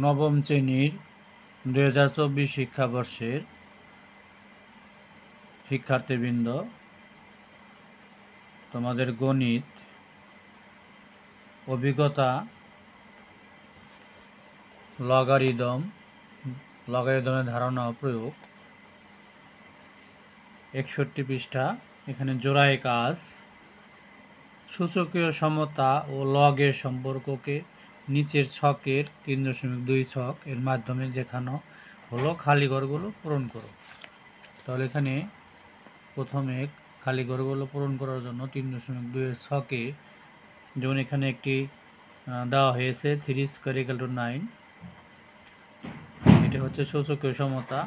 নবম শ্রেণীর 2024 শিক্ষাবর্ষের শিক্ষার্থীবৃন্দ, তোমাদের গণিত অভিজ্ঞতা লগারিদমের ধারণা ও প্রয়োগ 61 পৃষ্ঠা। এখানে জোড়ায় কাজ, সূচকীয় সমতা ও লগের সম্পর্ককে নিচের ছকের 3.2 ছক এর মাধ্যমে দেখানো হলো। খালি ঘরগুলো পূরণ করো। তাহলে এখানে প্রথমে খালি ঘরগুলো পূরণ করার জন্য 3.2 এর ছকে, যেমন এখানে একটি দেওয়া হয়েছে 3² = 9। এটা হচ্ছে সূচকীয় সমতা,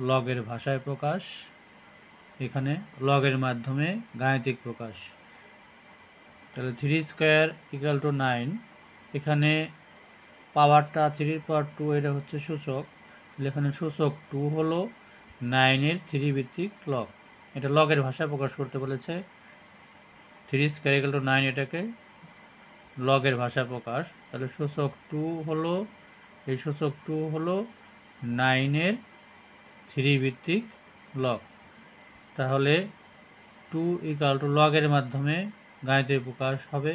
লগের ভাষায় প্রকাশ, এখানে লগের মাধ্যমে গাণিতিক প্রকাশ। তাহলে 3² = 9, এখানে পাওয়ারটা 3 × 2, এটা হচ্ছে সূচক। তাহলে এখানে সূচক 2 হলো 9-এর 3 ভিত্তিক লগ। এটা লগের ভাষায় প্রকাশ করতে বলেছে। 3² = 9 এটাকে লগের ভাষায় প্রকাশ। তাহলে সূচক 2 হলো, এই সূচক 2 হলো 9-এর 3 ভিত্তিক লগ। তাহলে 2 = লগের মাধ্যমে গাণিতিক প্রকাশ হবে।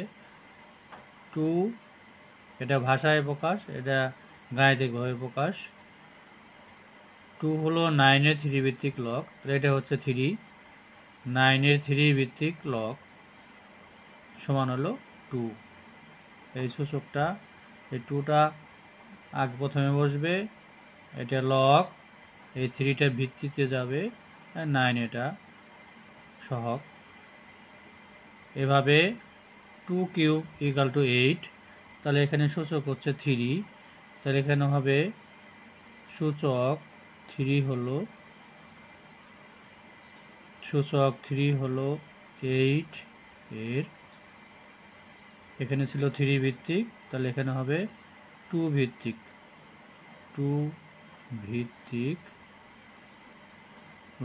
2 এটা ভাষায় প্রকাশ, এটা গাণিতিকভাবে প্রকাশ। 2 হলো 9-এর 3 ভিত্তিক লগ, এটা হচ্ছে 3, 9-এর 3 ভিত্তিক লগ সমান হলো 2। এই সূচকটা, এই 2টা আগে প্রথমে বসবে, এটা লগ, এই 3টা ভিত্তিতে যাবে, 9 এটা সহগ। এভাবে 2³ = 8। তাহলে এখানে সূচক হচ্ছে 3, তাহলে এখানে হবে সূচক 3 হলো 8 এর, এখানে ছিল 3 ভিত্তিক, তাহলে এখানে হবে 2 ভিত্তিক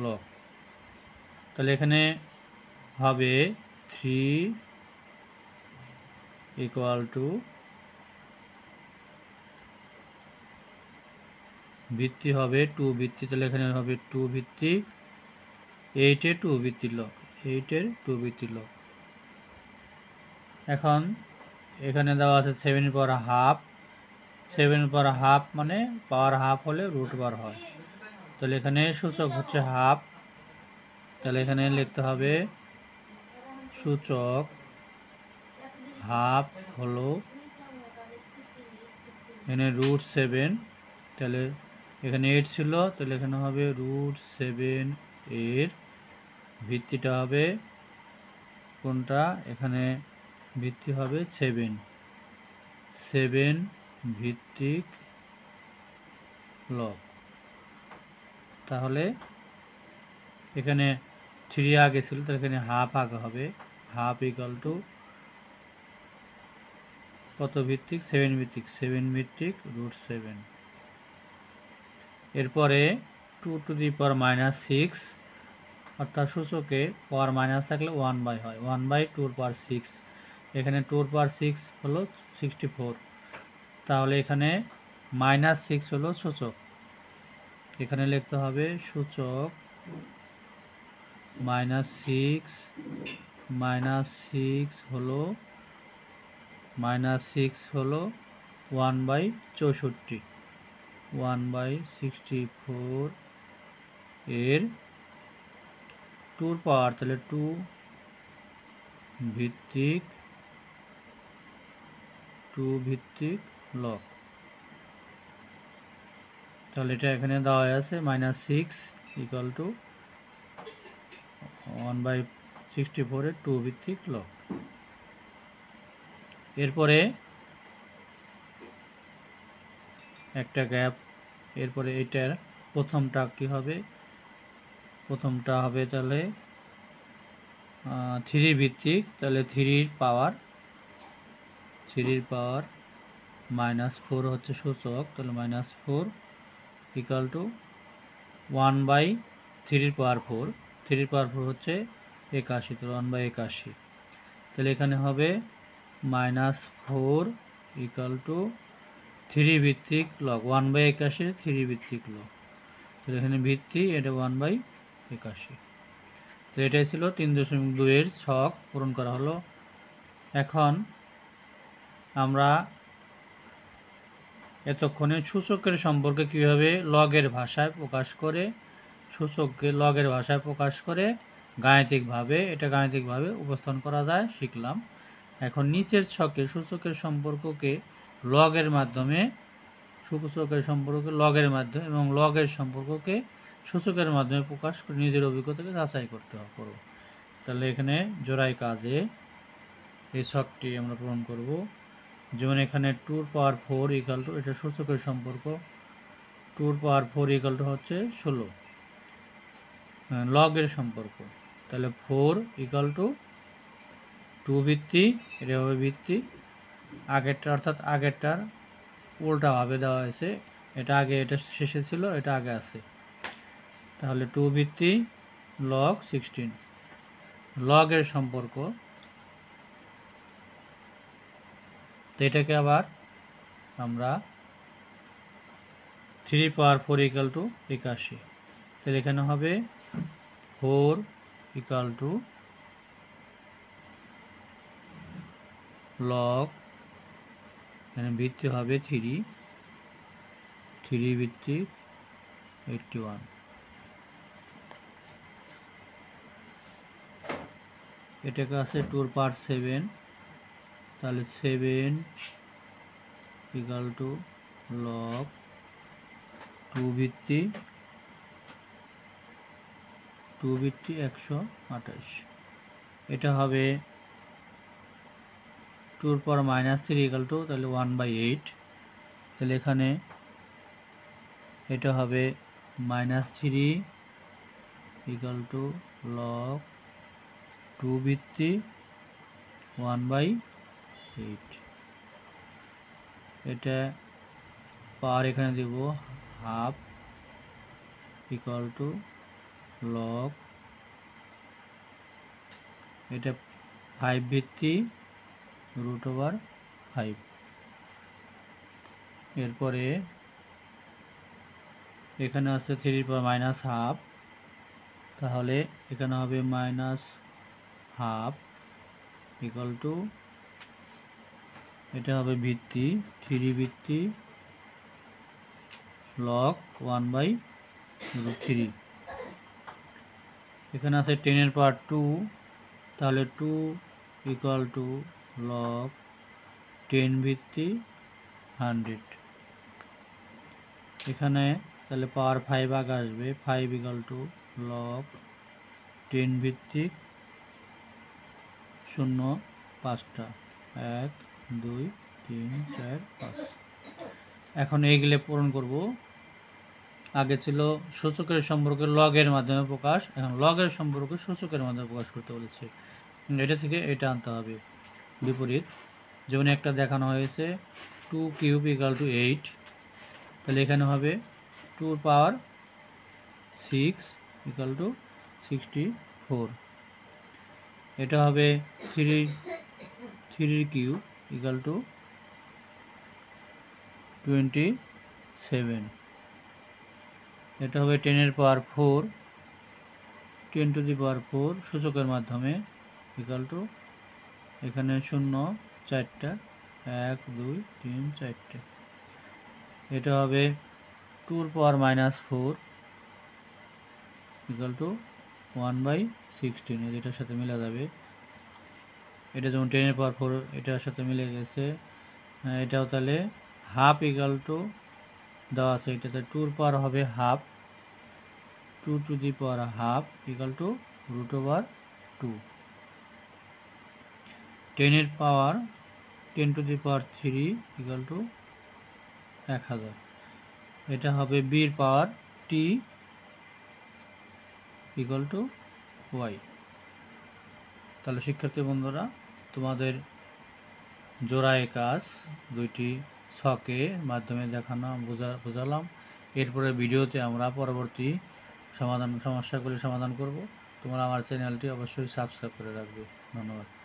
লগ। তাহলে এখানে হবে 3 = ভিত্তি হবে 2 ভিত্তি, তাহলে এখানে হবে 2 ভিত্তিক 8-এর 2 ভিত্তিক লগ, 8-এর 2 ভিত্তিক লগ। এখন এখানে দেওয়া আছে 7^½ 7^½ মানে পাওয়ার হাফ হলে √বার হয়। তাহলে এখানে সূচক হচ্ছে হাফ, তাহলে এখানে লিখতে হবে সূচক হাফ হলো এখানে √7, তাহলে এখানে 8 ছিল, তাহলে এখানে হবে √7 এর ভিত্তিটা হবে কোনটা, এখানে ভিত্তি হবে 7 ভিত্তিক লগ। তাহলে এখানে 3 আগে ছিল, তাহলে এখানে হাফ আগে হবে, হাফ = কত ভিত্তিক, 7 ভিত্তিক, 7 ভিত্তিক √7। এরপরে 2⁻⁻6, অর্থাৎ সূচকে পাওয়ার মাইনাস থাকলে 1/, হয় 1/2⁶। এখানে 2⁻6 হলো 64, তাহলে এখানে -6 হলো সূচক। এখানে লিখতে হবে সূচক -6 হলো 1/64, 1/64 এর 2 পাওয়ার, তাহলে 2 ভিত্তিক লগ। তাহলে এটা এখানে দেওয়া আছে -6 = 1/64 এর 2 ভিত্তিক লগ। এরপরে একটা গ্যাপ, এরপরে এটার প্রথমটা কি হবে, প্রথমটা হবে তাহলে 3 ভিত্তিক, তাহলে 3-র পাওয়ার -4 হচ্ছে সূচক, তাহলে -4 = 1/3-4, 3-4 হচ্ছে 81, তাহলে 1/81। তাহলে এখানে হবে -4 = 3 ভিত্তিক লগ 1/81 3 ভিত্তিক লগ। তো এখানে ভিত্তি এটা 1/81। তো এটাই ছিল 3.2 এর ছক পূরণ করা হলো। এখন আমরা এতক্ষণে সূচকের সম্পর্কে কীভাবে লগের ভাষায় প্রকাশ করে, সূচককে লগের ভাষায় প্রকাশ করে গাণিতিকভাবে উপস্থাপন করা যায় শিখলাম। এখন নিচের ছকে সূচকের সম্পর্ককে লগের মাধ্যমে এবং লগের সম্পর্ককে সূচকের মাধ্যমে প্রকাশ করে নিজের অভিজ্ঞতাকে যাচাই করতে হবে। তাহলে এখানে জোড়াই কাজে এই ছকটি আমরা পূরণ করব। যেমন এখানে 2 পাওয়ার 4 ইকুয়াল টু, এটা সূচকের সম্পর্ক, 2 পাওয়ার 4 ইকুয়াল টু হচ্ছে 16 লগের সম্পর্ক। তাহলে 4 ইকুয়াল টু 2 ভিত্তি, এটা হবে ভিত্তি আগেরটা, অর্থাৎ আগেরটার উল্টাভাবে দেওয়া হয়েছে, এটা আগে এটা শেষে ছিল, এটা আগে আছে। তাহলে 2 ভিত্তি লগ 16 লগের সম্পর্ক। তো এটাকে আবার আমরা 3 পাওয়ার 4 ইকুয়াল টু 81। তাহলে এখানে হবে 4 ইকুয়াল টু লগ, এখানে ভিত্তি হবে 3 ভিত্তি 81। এটাকে আছে 2 পাওয়ার 7, তাহলে 7 ইকুয়াল টু লগ 2 ভিত্তি 128। এটা হবে 2 পাওয়ার -3 ইকুয়াল টু, তাহলে 1/8। তাহলে এখানে এটা হবে -3 ইকুয়াল টু লগ 2 ভিত্তি 1/8। এটা পাওয়ার এখানে দেব হাফ ইকুয়াল টু লগ, এটা 5 ভিত্তি √5। এরপরে এখানে আছে 3 পাওয়ার -হাফ, তাহলে এখানে হবে -হাফ ইকুয়াল টু, এটা হবে ভিত্তি 3 ভিত্তি লগ 1/3। এখানে আছে 10 এর পাওয়ার 2, তাহলে 2 ইকুয়াল টু লগ 10 ভিত্তি 100। এখানে তাহলে পাওয়ার 5 আগে আসবে, 5 ইকুয়াল টু লগ 10 ভিত্তিক 0 5টা 1 2 3 4 5। এখন এইগুলো পূরণ করব। আগে ছিল সূচকের সম্পর্কে লগের মাধ্যমে প্রকাশ, এখন লগের সম্পর্কে সূচকের মাধ্যমে প্রকাশ করতে বলেছে। এটা থেকে এটা আনতে হবে বিপরীত। যেমন একটা দেখানো হয়েছে 2 কিউব ইকুয়াল টু 8, তাহলে এখানে হবে 2 পাওয়ার 6 ইকুয়াল টু 64। এটা হবে 3 কিউব ইকুয়াল টু 27। এটা হবে 10 এর পাওয়ার 4 10 টু দি পাওয়ার 4 সূচকের মাধ্যমে ইকুয়াল টু, এখানে 0 4টা 1 2 3 4টে। এটা হবে 2 এর পাওয়ার -4 ইকুয়াল টু 1/16। এটার সাথে মিলে যাবে, এটা যেমন 10 এর পাওয়ার 4 এটার সাথে মিলে গেছে। এটাও তাহলে হাফ ইকুয়াল টু দেওয়া আছে, এটাতে 2 এর পাওয়ার হবে half, 2 to the power half equal to √2। 10 এর পাওয়ার 10 to the power 3 equal to 1000। এটা হবে b এর পাওয়ার t ইকুয়াল টু y। তাহলে শিক্ষার্থী বন্ধুরা, তোমাদের জোড়ায় কাজ দুইটি ছকের মাধ্যমে বোঝালাম। এরপরে ভিডিওতে আমরা পরবর্তী সমস্যাগুলি সমাধান করব। তোমরা আমার চ্যানেলটি অবশ্যই সাবস্ক্রাইব করে রাখবে। ধন্যবাদ।